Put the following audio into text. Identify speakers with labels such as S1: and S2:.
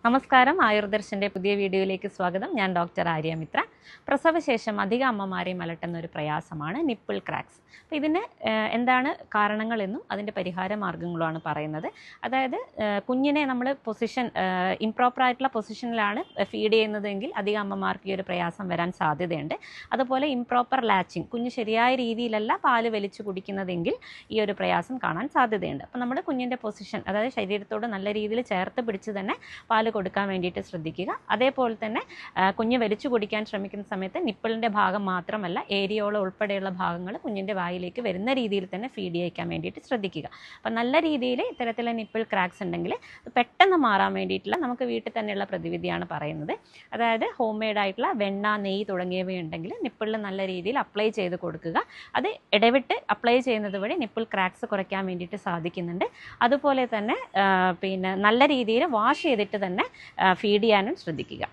S1: നമസ്കാരം, ആയുർദർശൻ്റെ പുതിയ വീഡിയോയിലേക്ക് സ്വാഗതം. ഞാൻ ഡോക്ടർ ആര്യ മിത്ര. പ്രസവശേഷം അധിക അമ്മമാരെയും അലട്ടുന്ന ഒരു പ്രയാസമാണ് നിപ്പിൾ ക്രാക്സ്. അപ്പോൾ ഇതിന് എന്താണ് കാരണങ്ങളെന്നും അതിൻ്റെ പരിഹാര മാർഗ്ഗങ്ങളുമാണ് പറയുന്നത്. അതായത് കുഞ്ഞിനെ നമ്മൾ ഇംപ്രോപ്പറായിട്ടുള്ള പൊസിഷനിലാണ് ഫീഡ് ചെയ്യുന്നതെങ്കിൽ അധിക അമ്മമാർക്ക് ഈ ഒരു പ്രയാസം വരാൻ സാധ്യതയുണ്ട്. അതുപോലെ ഇംപ്രോപ്പർ ലാച്ചിങ്, കുഞ്ഞ് ശരിയായ രീതിയിലല്ല പാല് വലിച്ചു കുടിക്കുന്നതെങ്കിൽ ഈ ഒരു പ്രയാസം കാണാൻ സാധ്യതയുണ്ട്. അപ്പോൾ നമ്മുടെ കുഞ്ഞിൻ്റെ പൊസിഷൻ, അതായത് ശരീരത്തോട് നല്ല രീതിയിൽ ചേർത്ത് പിടിച്ച് തന്നെ പാല് കൊടുക്കാൻ വേണ്ടിയിട്ട് ശ്രദ്ധിക്കുക. അതേപോലെ തന്നെ കുഞ്ഞ് വലിച്ചു കുടിക്കാൻ ശ്രമിക്കുന്ന സമയത്ത് നിപ്പിളിൻ്റെ ഭാഗം മാത്രമല്ല, ഏരിയോളം ഉൾപ്പെടെയുള്ള ഭാഗങ്ങൾ കുഞ്ഞിൻ്റെ വായിലേക്ക് വരുന്ന രീതിയിൽ തന്നെ ഫീഡ് ചെയ്യിക്കാൻ വേണ്ടിയിട്ട് ശ്രദ്ധിക്കുക. അപ്പം നല്ല രീതിയിൽ ഇത്തരത്തിലുള്ള നിപ്പിൾ ക്രാക്സ് ഉണ്ടെങ്കിൽ പെട്ടെന്ന് മാറാൻ വേണ്ടിയിട്ടുള്ള നമുക്ക് വീട്ടിൽ തന്നെയുള്ള പ്രതിവിധിയാണ് പറയുന്നത്. അതായത് ഹോം മെയ്ഡ് ആയിട്ടുള്ള വെണ്ണ, നെയ്യ് തുടങ്ങിയവയുണ്ടെങ്കിൽ നിപ്പിളിൽ നല്ല രീതിയിൽ അപ്ലൈ ചെയ്ത് കൊടുക്കുക. അത് ഇടവിട്ട് അപ്ലൈ ചെയ്യുന്നത് വഴി നിപ്പിൾ ക്രാക്സ് കുറയ്ക്കാൻ വേണ്ടിയിട്ട് സാധിക്കുന്നുണ്ട്. അതുപോലെ തന്നെ നല്ല രീതിയിൽ വാഷ് ചെയ്തിട്ട് തന്നെ ഫീഡ് ചെയ്യാനും ശ്രദ്ധിക്കുക.